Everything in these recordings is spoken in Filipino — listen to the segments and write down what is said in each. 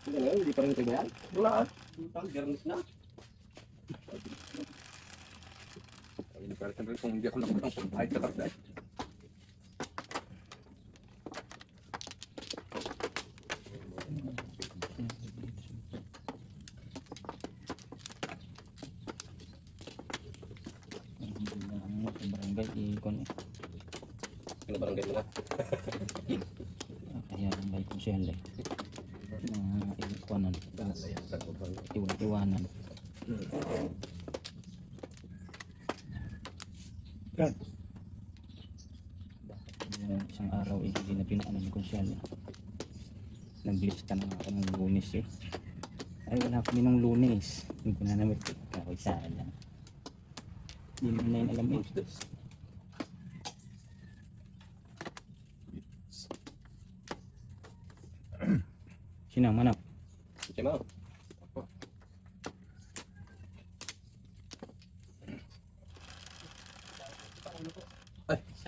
Hindi pa rin ito yan. Wala. Garnish na. Ayun, pero siyempre kung hindi ako nakapang pagkain sa karda. Barangay ikon eh. Ano barangay mo na? Kaya ang bahay kong siya lang. Mga ikuanan. Iwanan. Yan. Isang araw eh, hindi na pinaanan ko siya lang. Naglista na ako ng Lunes eh. Ay wala kami ng Lunes. Hindi ko na naman kaway sana lang. Hindi mo na yun alam eh. Sinang manap? Sige mo.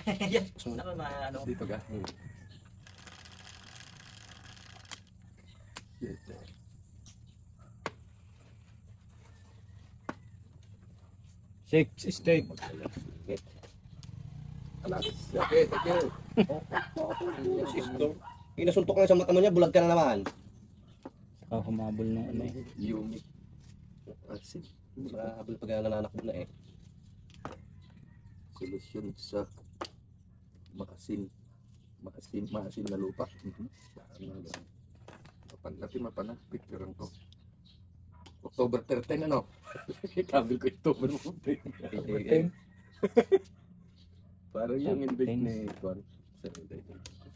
Yan. Muna ka ano. Dito ka. Six steak. Okay, thank you. Inasuntok lang sa mata mo niya, bulag ka na naman. Saka humabol ng ano eh. Yumi. Asin. Mahabol pag nananakbo na eh. Solusyon sa maasin na lupa. Mapanapit pero to. October 13 ano? Kabil ko October 14. Parang yung invite ni Juan.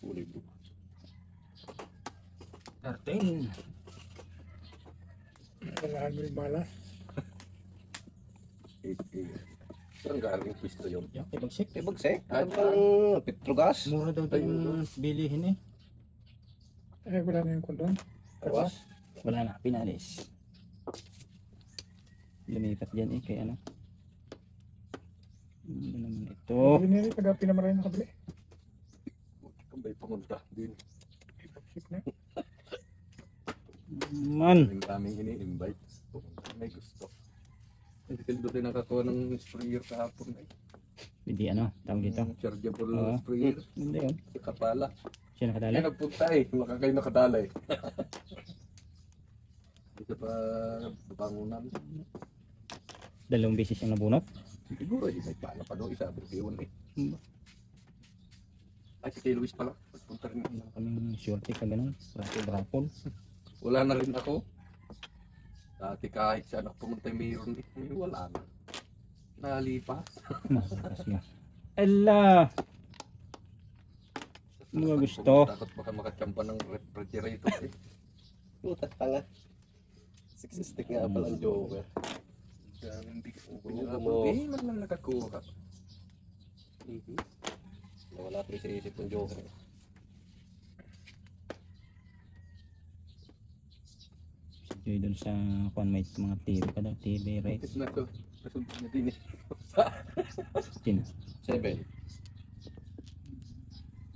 Fully booked. 13. Kailangan mo yung malas. Saan galing pisto yun? Yan, ibagsik. Bagsek? Ano Petrogas? Mura daw tayong bilihin eh. Eh, wala na yung kondon. Awas? Wala na, pinalis. Lumipat dyan eh, kaya ano. Ano naman ito? Binili, taga pinamaray na kabili. Kambay pumunta din. Ipagsik na. Man. Ang daming ini-invite. May gusto. Hindi ka doon nakakuha ng sprayer kahapon eh. Hindi ano, tawag dito. Yung chargeable Oo. sprayer. Hindi yun. Kapala. Siya Kaya nakadala. nagpunta eh. Baka kayo nakadala eh. Dito pa bangunan. Dalawang beses yung nabunot. Siguro eh. May pala pa doon. Isa. Berkewan eh. Ay si Kay Luis pala. Punta rin. Wala kaming shorty ka ganun. Rapol. Wala na rin ako. Dati kahit saan ako pumunta mayroon eh. Wala na. Nalipas. Nakakas nga. Ala! Mga gusto. Takot baka makachampa ng refrigerator eh. Putas tanga. 6 stick nga pala ang joker. Daming big mo. Eh, man lang nakakuha. Wala tuloy sa isip ng joker. Sige doon sa kung may mga TV pa daw. TV, right? Ito na to. Kasunod na din eh. Sino? 7.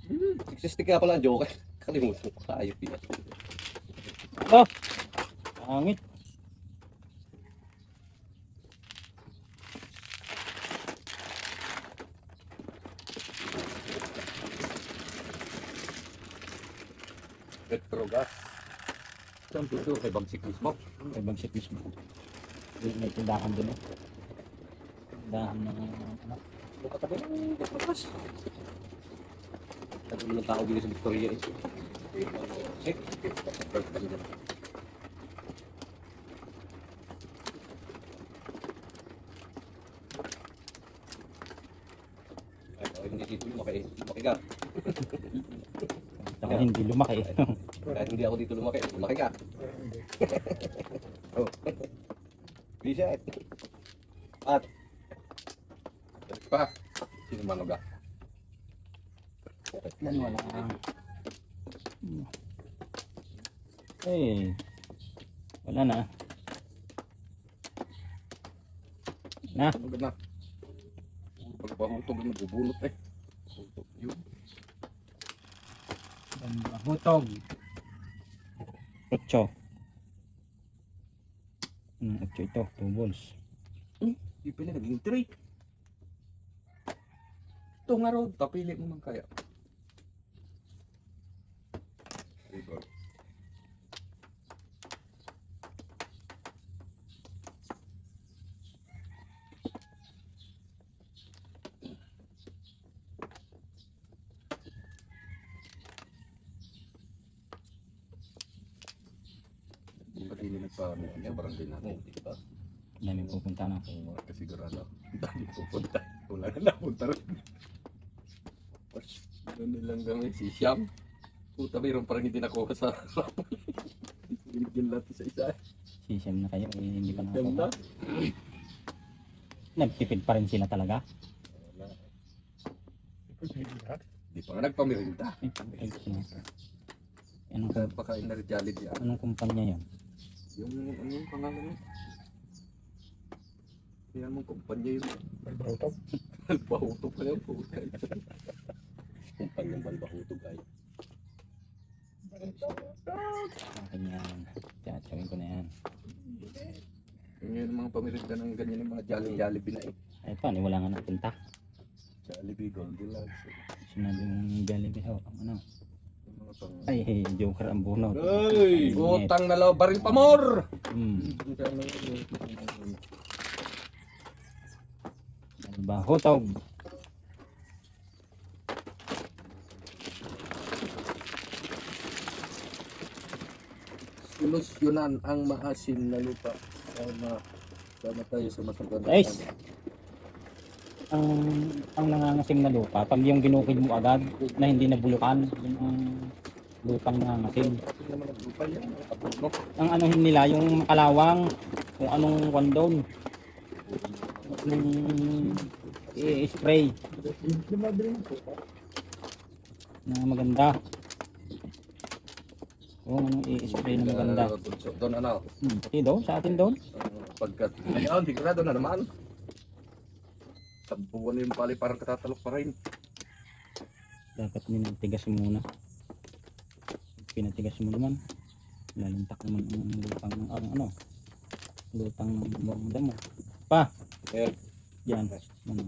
6 stick nga pala ang joker. Kalimutan ko kaayop yan. Oh! Pangit. Petrogas. Saan ito? Kay Bagsik mismo. May bagsik mismo. May tindahan doon eh. Tindahan ng ano. Nakatabi ng Petrogas. Sabi mo ng tao dito sa Victoria eh. Check. Ay, hindi dito lumaki. Lumaki ka. Saka hindi lumaki. Kahit hindi ako dito lumaki. Lumaki ka. Oh. Bisa. At. Pa. Sino manuga? Yan wala. Eh. Wala na. Na. Ano na? Pagpahutog na bubulot eh. Hutog yun. Hutog. 8. Anong 8 ito? 2 balls. Di pala naging 3. Ito nga raw, tapili mo man kaya. Record. Yung katili nagpa-ano niya, barangay natin, di ba? Daming pupunta na. Ang mga kasigurado. Dami pupunta. Wala na napunta rin. Doon nilang gamit si Siam. Puta, mayroon parang hindi nakuha sa rapoy. Binigyan lahat sa isa. Sisem na kayo. Hindi pa Ganda. nakakuha. Nagtipid pa rin sila talaga. Wala. Ipag hindi lahat. Di pa nga nagpamirinda. Ay, anong, Pakain na rin Jollibee. anong kumpanya yun? Yung pangalan mo. Kaya mong kumpanya yun. Balbahutog. Balbahutog pa yung puta. Kumpanyang balbahutog ay. Akin yan. Tiyatsuin ko na yan. Yun yung mga pamirinda ng ganyan yung mga Jollibee na eh. Ay, paano? Wala nga napunta. Jollibee, Goldilocks. Sinabi mong Jollibee. Oh, ano? Yung mga pang... Ay, Joker ang bunot. Ay! Utang na law, baril pa more! Bahutog. Solusyonan ang maasim na lupa. Sama tayo sa masaganda. Guys, ang nangangasim na lupa, pag yung ginukid mo agad na hindi nabulukan, yun ang lupang nangangasim. Kasi naman ang lupa yan, nakapuno. Ang anuhin nila, yung kalawang, kung anong wandon, yung i-spray Hindi mabili ng pupa. na maganda. Kung anong i-spray na maganda. Doon ano, Pati doon, sa atin doon. pagkat ngayon, sigurado na naman. Sa buwan yung pali parang katatalok pa rin. Dapat minatigas muna. Pinatigas mo naman. Lalintak naman ang lupang ng ano. Lutang ng bangda mo. Pa! Ayan. Yan. Ano.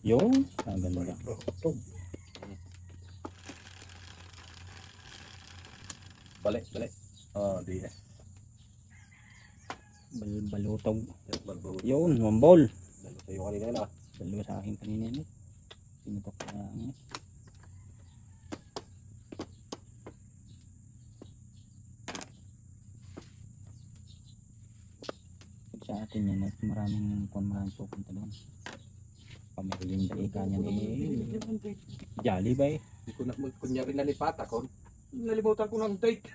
Yung. Ah, ganda. Balbahutog. Balik. Oh, di eh. Balutog. Balbaho. Yun, one ball. Dalo sa'yo kanina yun ah. Dalawa sa akin kanina yun. Pinutok na ang sa atin yan at maraming pupunta doon. Pamirinda ika niyan eh. Jolly ba eh? Hindi ko na, kunyari nalipat ako. Nalimutan ko ng date.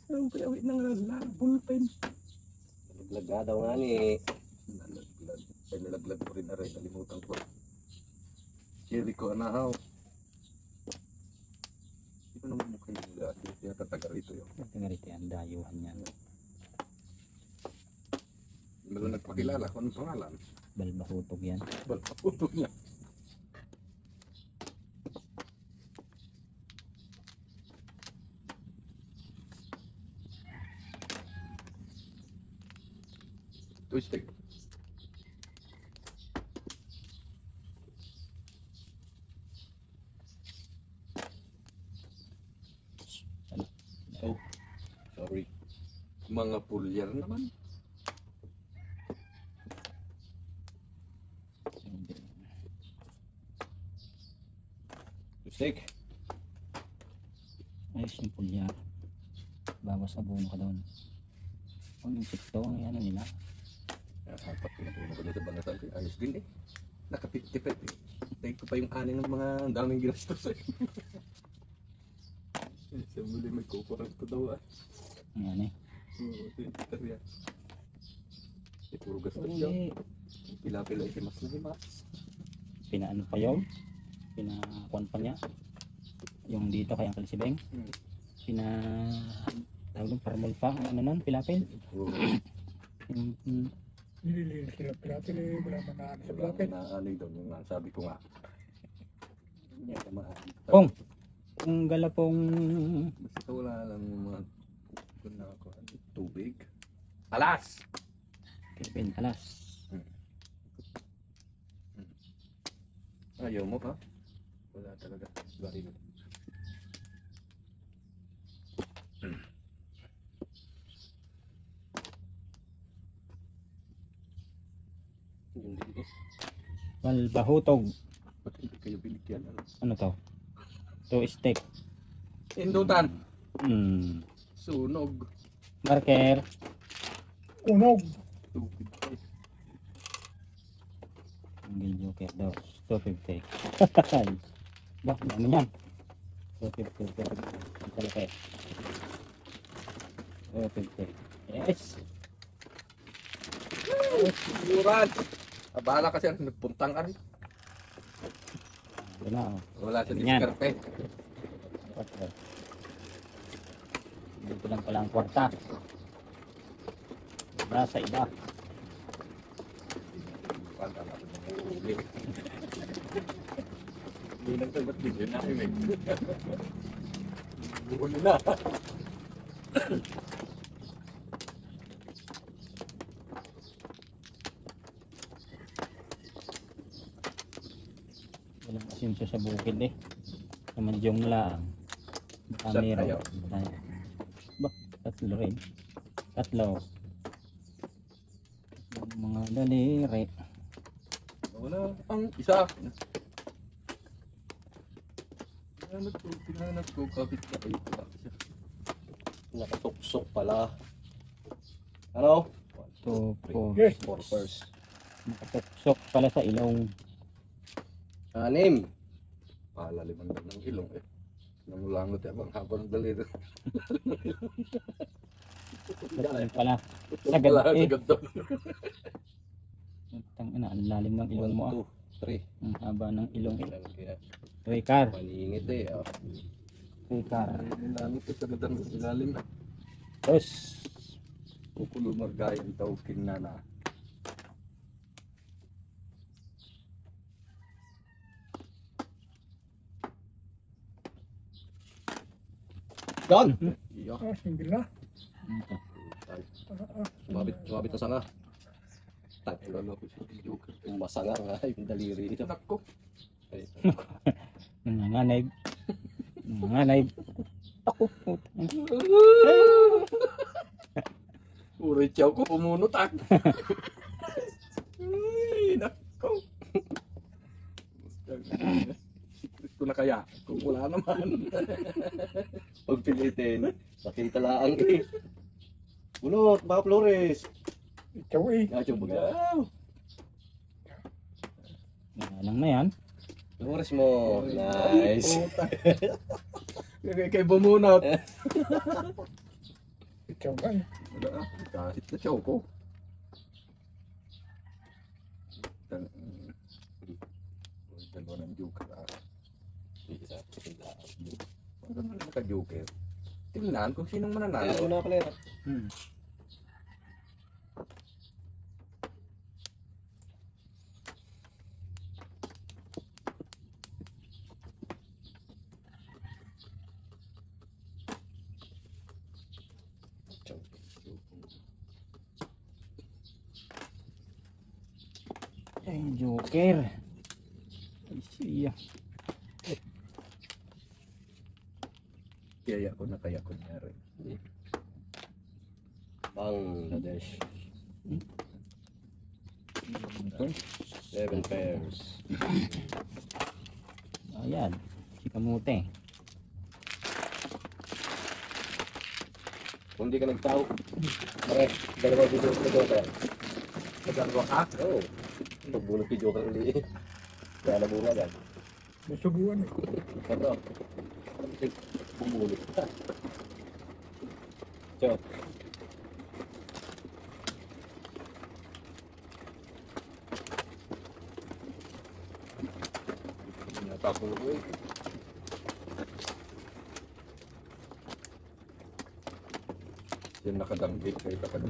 Ang kayawit ng bullpen. Nalaglag nga daw nga ni. Nalaglag. Ay nalaglag ko rin na rin. Nalimutan ko. Siri ko anahaw. Hindi ko naman mukha yung lahat. Kaya tataga rito yun. Tingnan yan, dayuhan yan. Hindi mo nagpakilala kung anong pangalan. Balbahutog yan. Balpaputog niya. Twisting. Oh, sorry. Mga pulyar naman. Twisting. Ayos yung pulya. Bawas abono ka doon. Ang insekto, ang ano nila. Apat pinapuno ko dito sa banatan ko. Ayos din eh. Nakapit-tipit eh. Take ko pa yung anin ng mga daming ginastos eh. Sa muli may kukurang ko daw ah. Ayan eh. Oo, tiniter yan. Eh, puro gastos yun. Pila-pila yung himas na himas. Pinaano pa yun. Pinakuan pa niya. Yung dito kay Uncle Sibeng. Tawag ng parmol pa. Ano nun? Pilapil. Nililinis sila pilapil eh. Wala man na sa Wala pilapil. na ano doon yung sabi ko nga. Pong! Kung galapong Basta wala lang yung mga kung nakakuha. Tubig. Alas! Philippine alas. Ayaw mo pa? Wala talaga. Baril. Yung linis. Balbahutog. Ba't hindi kayo binigyan? Ano to? To stick. Indutan. Sunog. Marker. Unog. Stupid. Ang joker daw. 250. Bak, ano yan? 250. Ang talaki. 250. Yes! Buran. Abala kasi ang nagpuntang ari. Wala oh. Wala sa Yan. diskarte. Okay. Dito lang pala ang kwarta. Wala sa iba. Hindi lang tayo ba't bigyan namin eh. Buhuli na. Walang asinso sa bukid eh. Sa madyong lang. Baka Saan meron. tayo? Tayo. Ba, tatlo rin. Tatlo. Yung mga daliri. Wala ang isa. Tinanap ko kapit na kayo pala siya. Nakatuksok pala. Ano? 2, 4, Yes. 4 first. Nakatuksok pala sa ilong. 6. Palaliman lang ng ilong eh. Namulangot eh. Ang haba ng daliri. Ano pala? Sagad Sagad eh. Sagad doon. Ang lalim ng ilong mo ah. 2, 3. Ang haba ng ilong eh. Ilan kaya? Rikar. Maningit eh. Oh. Rikar. Langit eh. Sagad ang ilalim eh. Tapos, Kukulo margayang tawkin na na. Done! Iya. Single na. ito. Sumabit na sanga. Tatlo na ko siya. Yung masanga nga yung daliri. Nako. Nanganganay. Nanganganay. Ako. Putang. Uri tiyaw ko pumunot ah. Ay, nako. Ito na kaya. Kung wala naman. Pag pilitin. Nakita lang eh. Bunot, baka Flores. Ikaw eh. Nacho baga. Nangalang na yan. Flores mo. Nice. Kay bumunot. Ikaw nga eh. Wala ah. Kahit na tiyaw ko. Dalawa ng joker ah. Isa. Ano naman naka-joker? Tingnan kung sinong mananalo. Una pala yan. Ay, joker. Ay, siya. Kaya ko na kaya kunyari. Bangladesh. 7 pairs. Ayan. Si Kamote. Kung di ka nagtao, pare, dalawa video ko joker. Nagdalawa ka? Oo. Pagbulog kay joker uli. Kaya nabunga agad. May subuan eh. Pero, bumulog ka. Chok. Natapos ko eh. Yan nakadanggit kayo kapag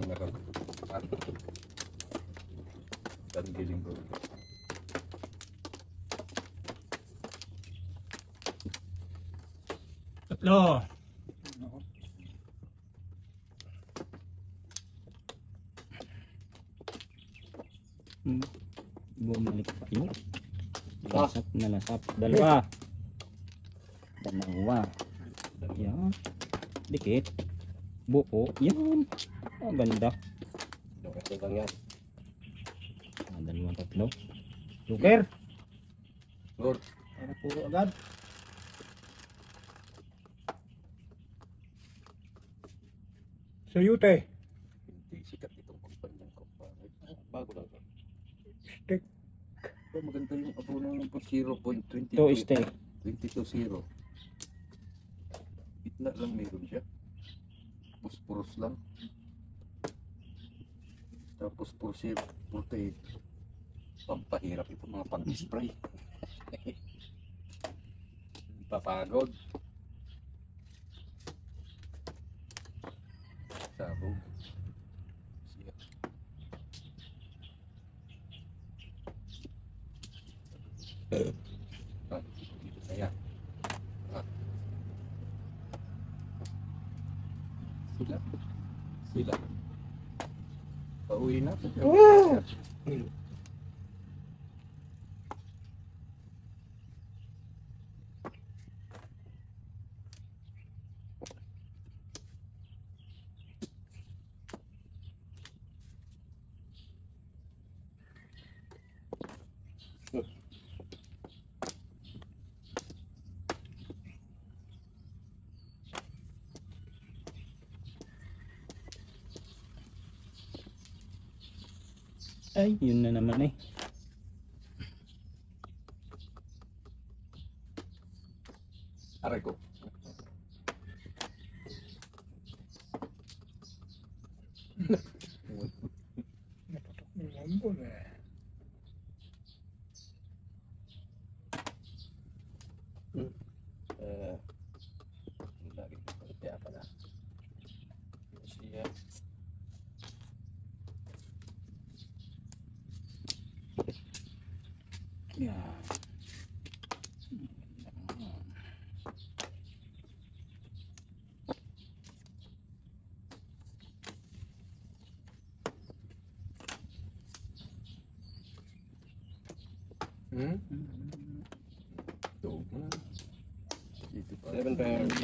danggiling ko. Lo. Bumalik pa yun. Nalasap, nalasap. Dalawa. Dalawa. Yan. Dikit. Buo. Yan. Ang ganda. Ito lang yan. Dalawang tatlo. Joker. Good. Para puro agad. Sa yute. Hindi sikat itong kumpanya ko. Bago lang. Stick. Maganda yung abono ng 0.22. Ito steak. 22.0. Itna lang meron siya. Puspurus lang. Tapos pursi, protein. Pampahirap ito mga pang-spray. Papagod. Sabog. Siya. Dito saya. Sila. Sila. Pauwi na. Ay, yun na naman eh. Aray ko. Napatok ng lambon eh. Lagi ko kaya pala. Siya. Yan. Ito na. Dito pa. 7 pairs.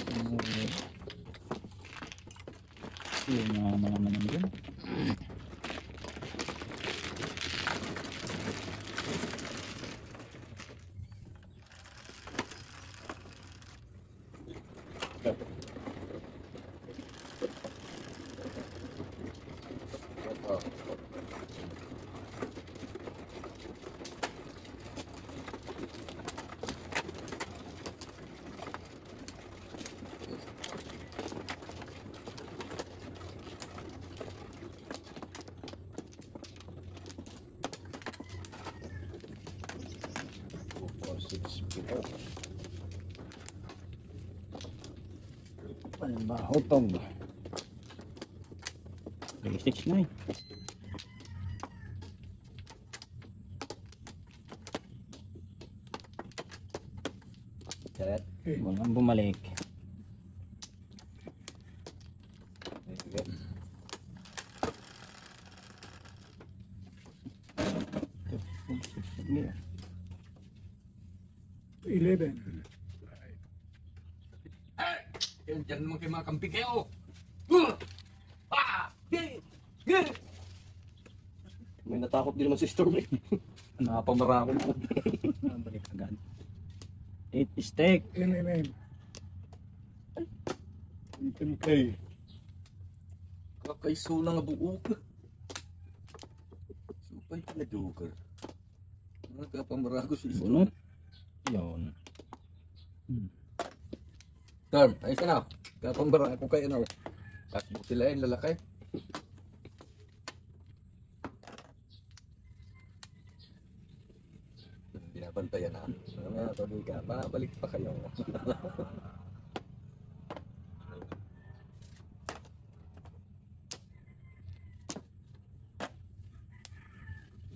Yung mga naman dyan. Palbahotog. 369. Set. Walang bumalik. Sige. Sige. 11. Yan dyan naman kayo mga kamping kayo. May natakot din naman si Storm eh. Nakapamara ako. Balik agad. 8 steak. NMM. Kay. Kakaiso lang nga buok. Supay ka na joker. Nakapamara ko si Storm. Bunot. Yun. Storm, ayos ka na. Kapambara ako kayo na. Takbo sila yung lalaki. Binabantayan na. Mga tuloy ka, babalik pa kayo.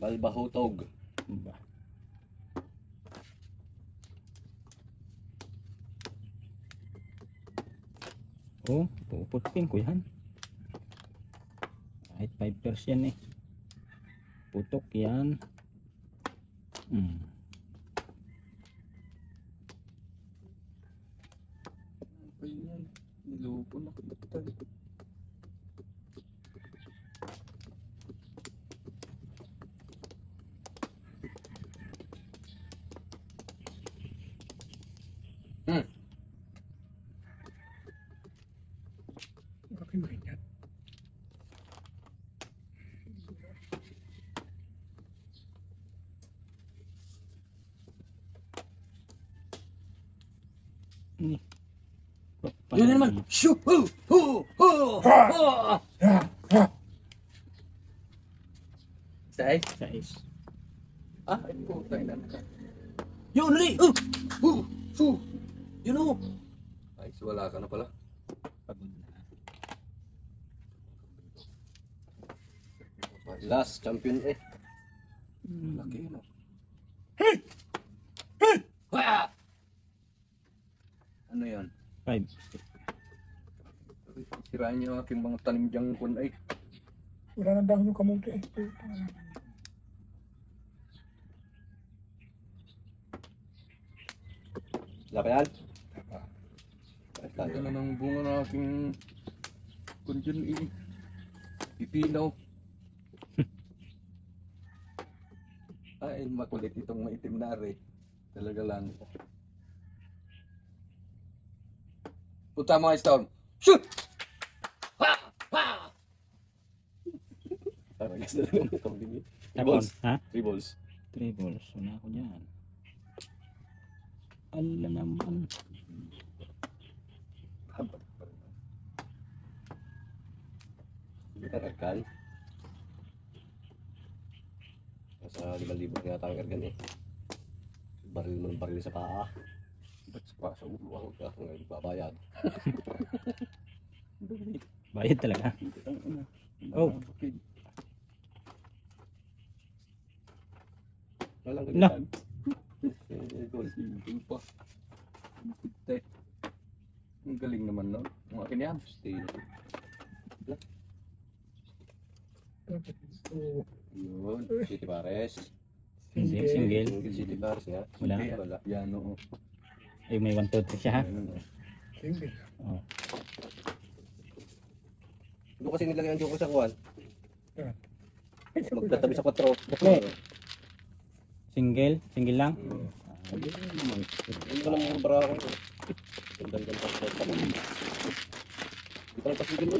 Balbahutog. Ba. Oh, puputin ko yan. Kahit 5% eh. Putok yan. Ano yan? Nilupo na kapital. Bakit mo rin yan? Yun na naman! Shoo! Hoo! Hoo! Hoo! Hoo! Say? Size. Ah, ay po, tayo na. Yun, Ri! Hoo! Shoo! Yun o! Ay, so wala ka na pala. Pagod na. Last champion eh. Laki yun o. Wah! Ano yan? 5. Sirain niyo ang aking mga tanim diyang kun ay. Wala nang dahon yung kamuti eh. Wala pa yan? Tapa. Tayo na ng bunga ng aking kun dyan eh. Pipinaw. Ay, makulit itong maitim na are. Talaga lang. Punta mga stone. Shoot! Ha! Ha! Parang gusto na lang itong bini. Tapon, ha? 3 balls. 3 balls. Una ako dyan. Ala naman. Ergan. Nasa 5,000 nga tayong ergan eh. Baril mo ng baril sa paa. Ba't sa paa sa ulo ako ka ngayon babayad? Bayad talaga. Oh. Walang No. ganyan. Simple pa. Ang galing naman no. Ang akin yan. Stay. Yun. City Pares. Single, single. City Pares ya. Wala. Hindi, wala. Yan oo. Ay, may 1, 2, 3 siya ha. Single. Oh. Doon kasi nilagay ang joker sa kuwan. Ay, sa Magtatabi sa 4. Okay. Single, single lang. Hindi ko lang mga barako. Ganda-ganda pa sa pala. Hindi ko lang pasigil mo.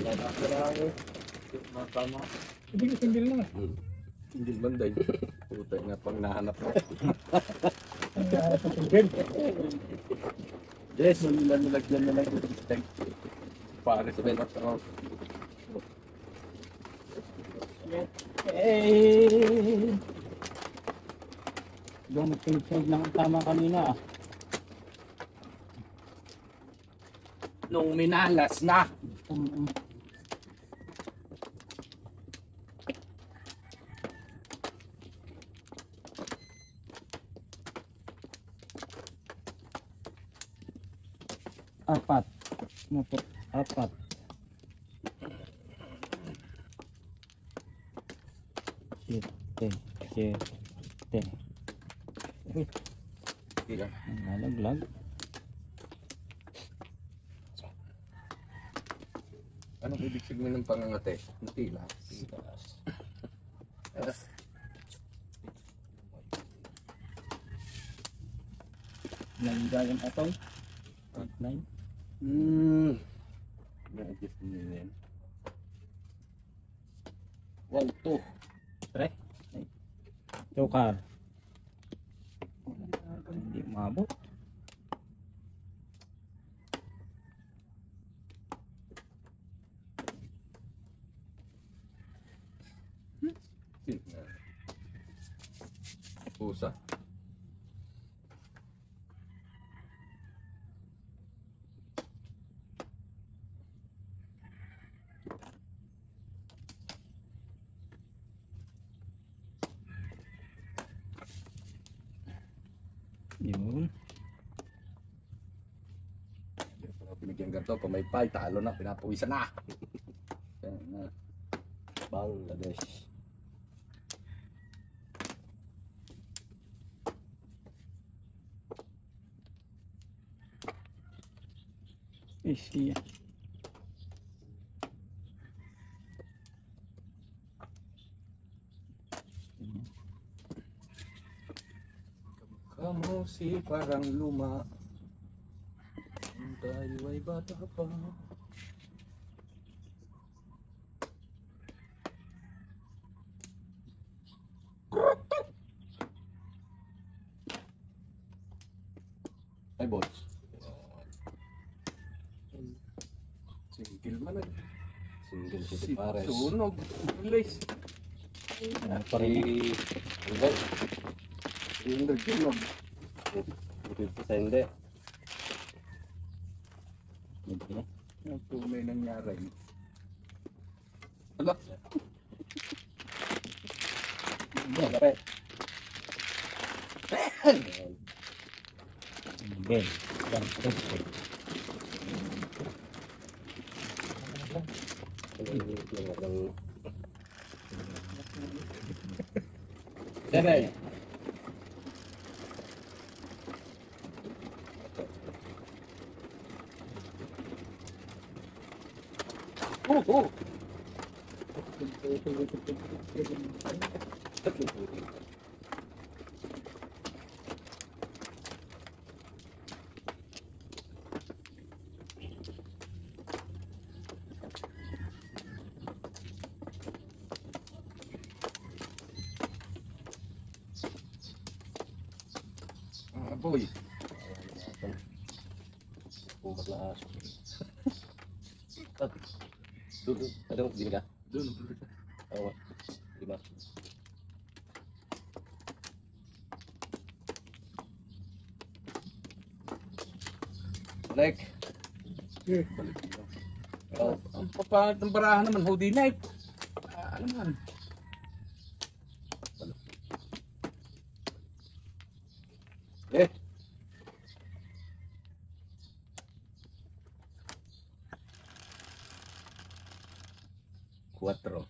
Wala ako. Tama. Hindi ko single lang. Hindi man dahil. Puta nga pang nahanap ko. Ang sa single. Yes, nilagyan na lang yung tag. Pare sa belas ako. Hey! Doon nag-save lang ang tama kanina ah. Nung minalas na. Apat. Apat. Siyete. Siyete. Uy, Tila. nalaglag. Anong ibig sabihin ng pangangate? Tila. Naligayan atol. 9. Na-adjust mo yun. 1, 2. Tre. Tukar. Hindi umabot. Pusa. Yun. binigyan ganito, kung may pay, talo na, pinapawisan na. Yan na. Bangladesh. Asia. Kamu si parang luma, tayo ay bata pa. Ay, boss. Single man eh. Single si Pares. Sunog. Bilis. Ano pa rin? Yung nagsunog. Dito sa hindi. Hindi. Ang tunay nangyari. Ala. Hindi. Hindi. Yan. Perfect. Seven. Oh. Boy. Umat na aso. Doon. Ada mo, gini ka? Doon. Oo. Lima. Balik. Eh, Balik dito. Oh, ang papangat ng barahan naman, Hoodie Night. Ano man. Eh. Cuatro.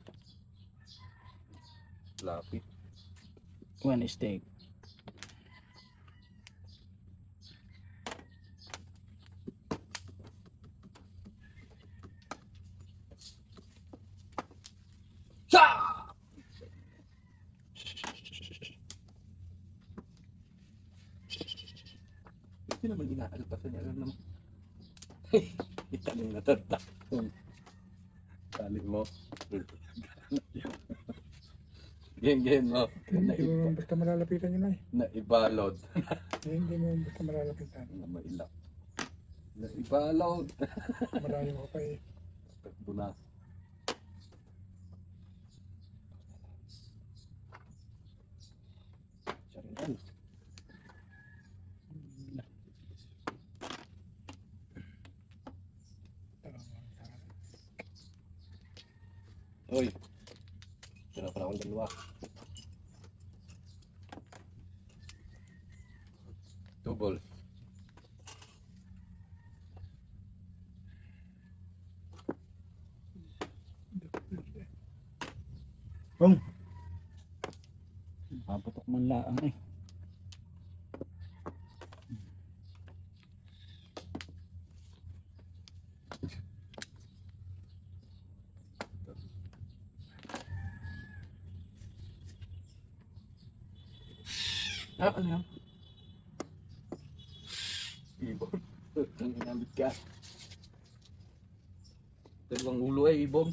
Lapit. One steak. Sa! Hindi naman inaalpasan niya. Alam naman. Itanong natatak. Talin mo. Game mo. hindi mo naman basta malalapitan yun ay. Naibalod. Hindi mo naman basta malalapitan. Mailap. Naibalod. Marami mo pa eh. Takbo na. Sarihan. Uy. Sira pa akong dalawa. Double. Bong. Paputok man laang eh. Ano yan? Ibon. Ang ginamit ka. Dalawang ulo ay ibon.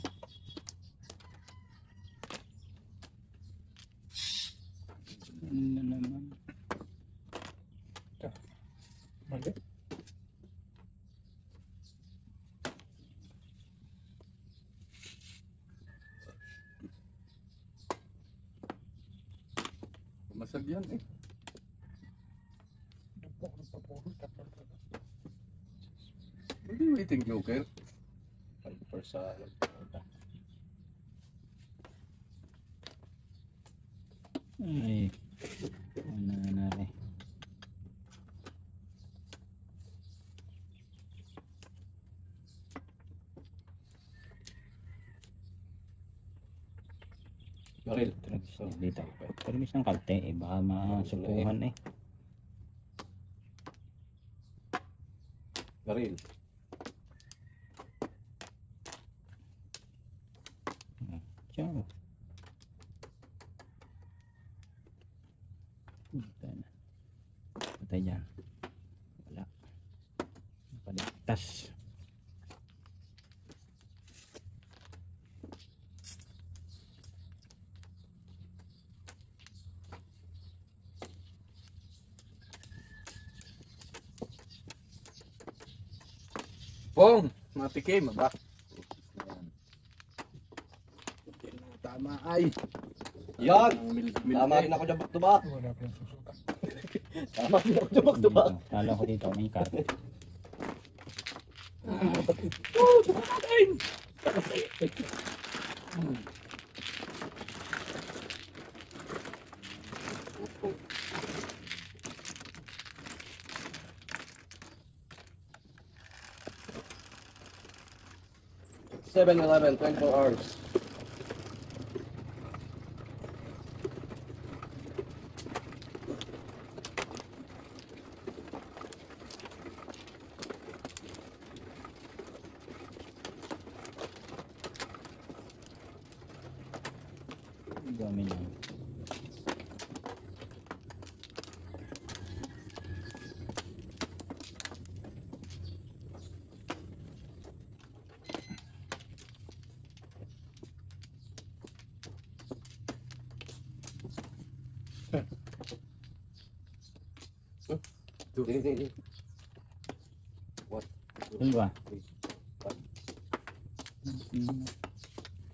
Ano naman? Mali. Masag yan eh. Hindi waiting joker. 5 sa Ay. Ano na rin. Baril. Tragis na dito. Permis ng kalte eh. Baka masupuhan eh. Baril. Ciao. Puta na. Patay dyan. Wala. Paligtas. Pong! Matikim ba? Tama ay. Yan! Tama rin ako dyan back to back. Wala pa yung susukan. Tama rin ako dyan back to back. Kala ko dito may card. Seven 11, 24 hours. Dami na. Dili. What? Ano ba?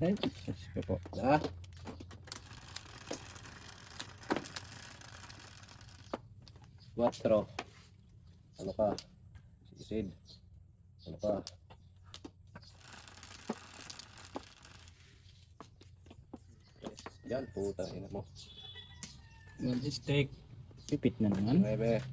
Ay, sus ko po. Ha? Quattro. Ano pa? Sisid. Ano pa? Yan, puta ina mo. Steak. Pipit na naman. Bebe.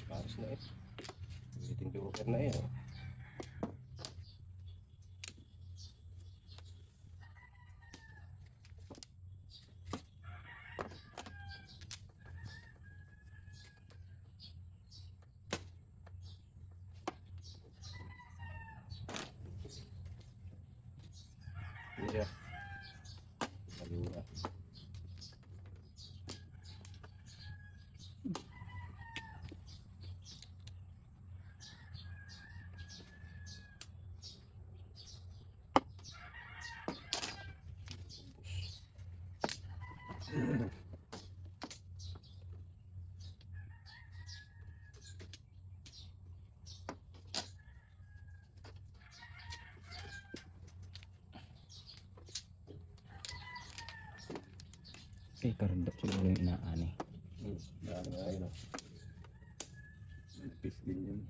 Paris na eh. Ulitin joker na eh. Ini siya. Malura. Kay karundok siguro yung inaani. Dami nga yun oh. Nagpis din yun.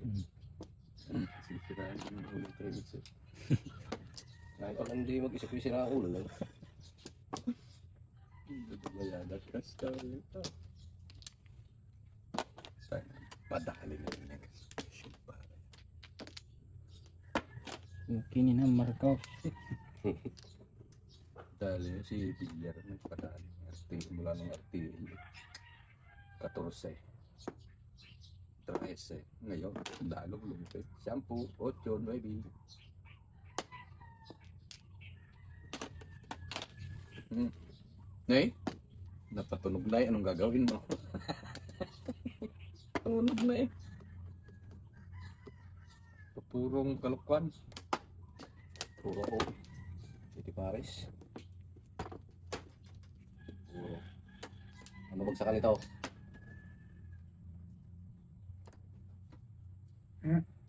Sisiraan yung ulang credits eh. Kahit ako hindi mag-isip yung sira ang ulo lang. Bayadas ka sa ito. Sana padali na yung next. Kini na Marcos. Dali si Villar nagpadali. Mula ng RTL 14 13 ngayon dalog lumipit 10 8 9 Nay napatunog na anong gagawin mo? Tunog na purong kalukwan Puro ko. City Paris. Puro. Ano bagsakan ito?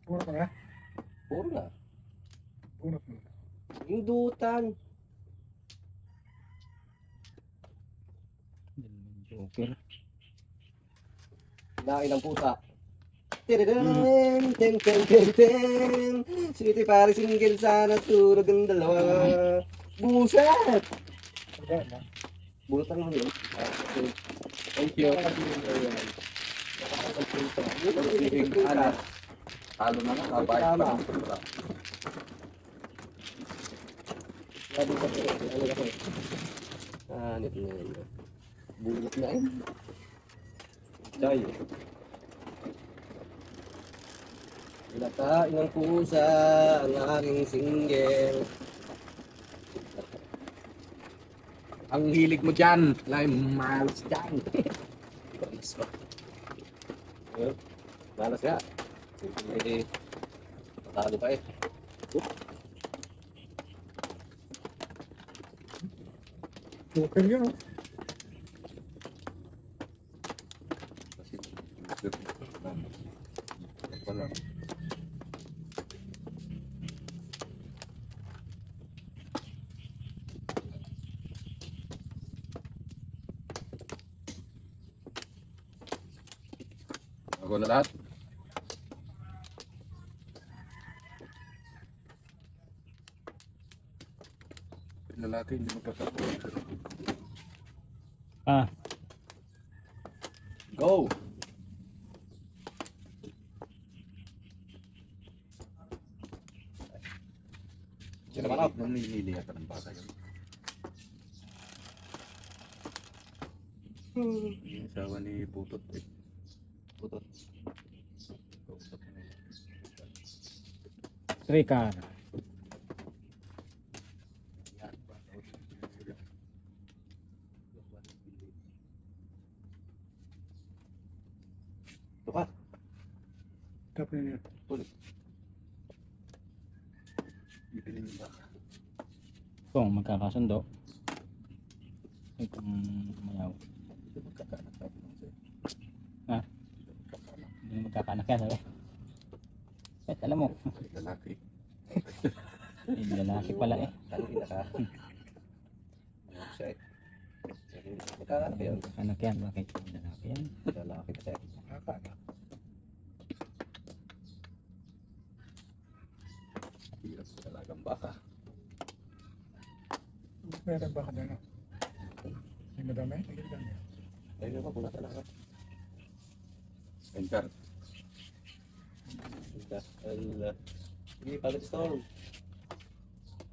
Puro ka na? Puro na. Puro ka na. Indutan. Joker. Lain ng pusa. Tidideng, teng, teng, teng, teng. Sweetie pare single sana tulog ang dalawa. Buset! Wala na. Butan mo yun. Thank you. Ano? Halo na nga. Kabayad pa ang puta. Sabi ko ano kasi. Nito na yun. Bulot na eh. Chay. Latain ng pusa ang aking single. Ang hilig mo dyan. Lime malas dyan. Malas ba? Ayun. Malas ka. Sige. Matalo pa eh. Joker yun, oh. Wala. Ako na lahat. Lalaki hindi magkakaroon. Ah, Go! Sino naman ako? Namimili yata ng baka yun. Yung asawa ni Putot eh. Putot. Trikar. Ito ka. Tapos yun. Bibili yung baka. Kung magkakasundo. Ay, kung mayaw. Hindi magkakaanak sabi ng sa'yo. Ha? Hindi na magkakaanak yan, sabi. Eh, alam mo. Lalaki. Eh, lalaki pala eh. Ano ka? Siya eh. Magkakanak yun. Anak yan, bakit lalaki yan? Lalaki kasi. Nakakaanak. Hirap sa talagang baka. Meron ba ka na, no? May madami? Tigil lang yan. Ayun naman kung nasa lakas. Enter. Sige, Padre Storm.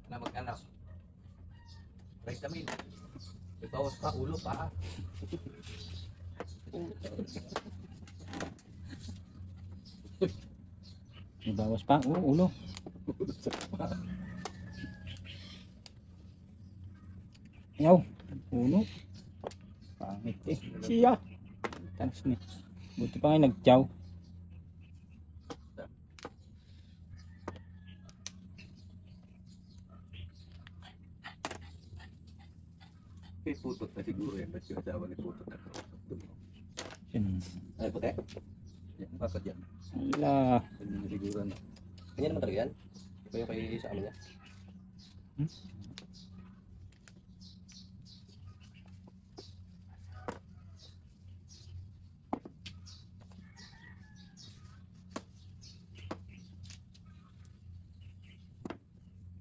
Na mag-anak. Vitamin. Ito pa, ulo pa. May bawas pa. Oo, ulo. Ayaw. Ulo. Pangit eh. Siya. Tanas ni. Buti pa nga nag-chow. May Putot na siguro yan. Ba't yung asawa ni Putot na Yun. Ay, puti. yan? Baka dyan. Ala. Yan yung siguro na. Kanya naman talaga yan. Iba yung kay sa amin niya.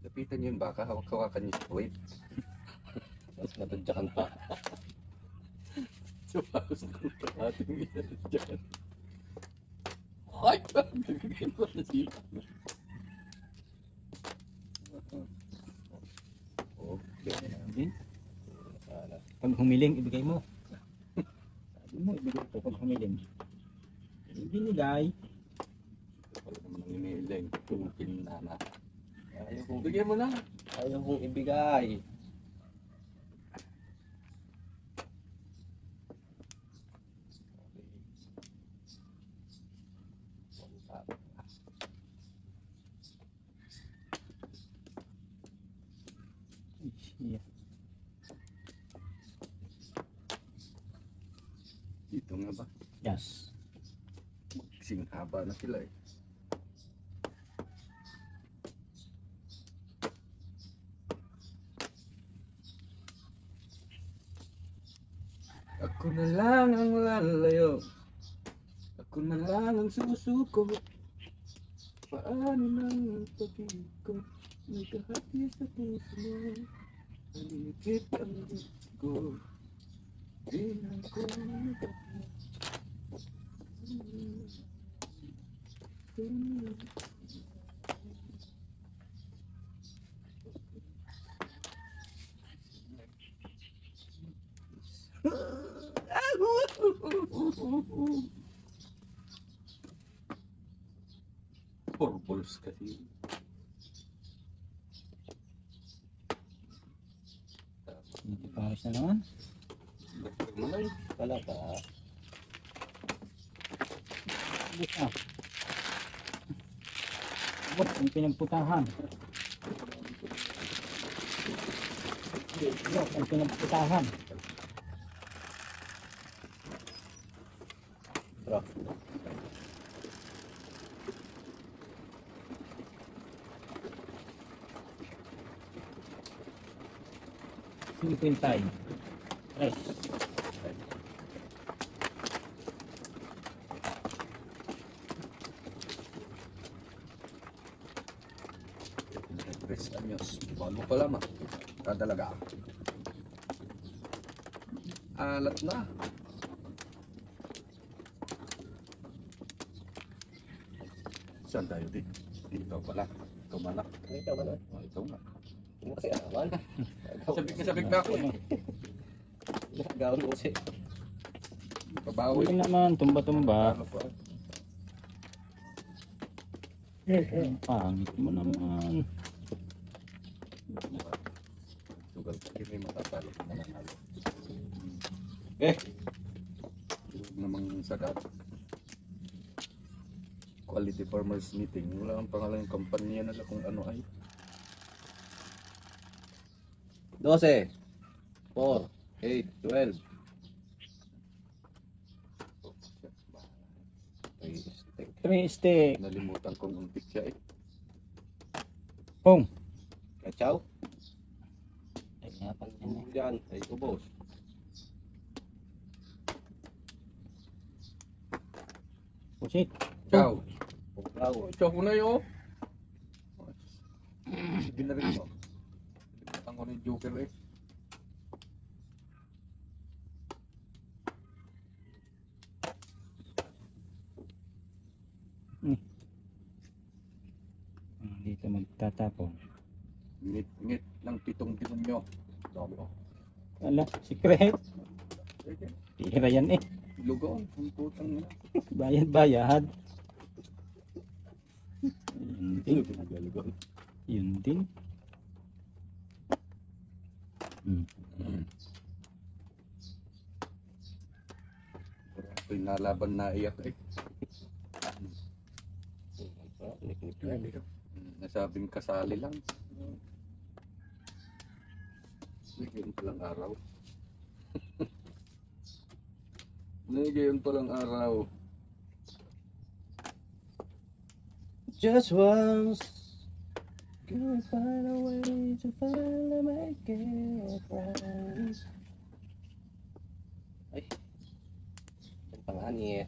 Lapitan niyo yung baka. Hawak-hawakan niyo sa wait. Mas natadyakan pa. So, halos na ating yan dyan. Ay! Bibigyan ko na siya. Okay. Din. Pag humiling, ibigay mo. Sabi mo, ibigay ko pag humiling. Ibinigay. Wala naman ang iniiling. Tumupin na na. Ayaw kong, Bigyan mo na. ayaw kong ibigay. Siya. Dito nga ba? Yes. Magsing haba na sila eh. Ako na lang ang lalayo. ko na lang ang susuko. Paano nang pag-ibig ko? May kahati sa puso mo. Maligit ang gusto ko. Di na ko purples kasi. Hindi pares na naman. Dagdag mo na eh. Wala pa. Ubus na. Ubus ang pinagputahan. Ubus ang pinagputahan. Tara. Silipintay. Tres. Tres anyos. Bago pa lamang. Kadalaga. Alat na. Saan tayo di? Ikaw pala. Ikaw malak. Ikaw ba na? Oh, ikaw nga. Hindi mo kasi alaman. Sabik na ako eh. Gawin mo kasi. Pabawi. Huli naman, tumba-tumba. Ano pa? Pangit mo naman. Sugal pa kini matatalo. Mananalo. Huwag namang sagat. Quality Farmers Meeting. Wala ang pangalan ng kampanya nila kung ano ay. 12, 4, 8, 12. Ay, stick. 3 stick. Nalimutan kong untik siya eh. Pong. Kachaw. Ay, dapat yan eh. Diyan. Ay, ubos. Pusit. Ciao. Pagkaw. Ciao ko na yun. Sige na rin mo. Nalimutan ko ng Joker eh. Dito magtatapon. Ngit-ngit ng 7 demonyo. Dami ko. Wala, secret. Sige. Tira yan eh. Lugaw. Ang putang na. Bayad-bayad. Yun din. Pinagalugan. Yun din. Ako'y nalaban na iyak eh. Niknik. Nasabing kasali lang. Ngayon palang araw. Ngayon palang araw. Just once, can find a way to finally make it right. Ay, ang pangani eh.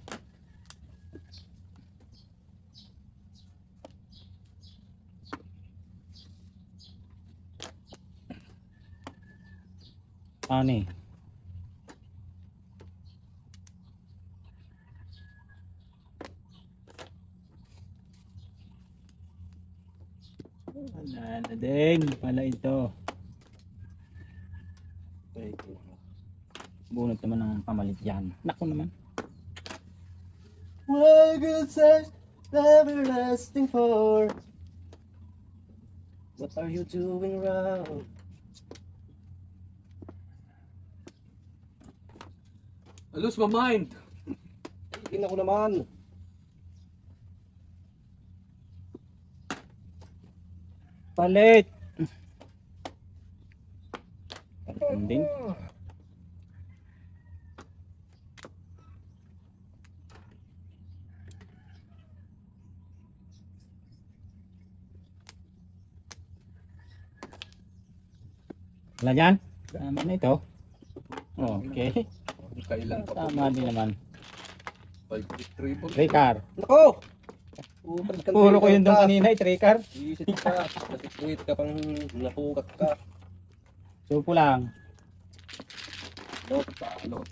Ani. Wala na din pala ito. Ay, Bunot naman ng pamalit yan. Naku naman. what good search everlasting for? What are you doing wrong? I lose my mind. Tingnan ko naman. Palit. Palit din. Wala dyan? Tama na ito. Okay. Kailan pa po? Tama din naman. 5-3 Trikar. Nako! Puro ko yun doon kanina, trikar. Isit ka. Nasitwit ka pang napukat ka. Supo lang. Lot.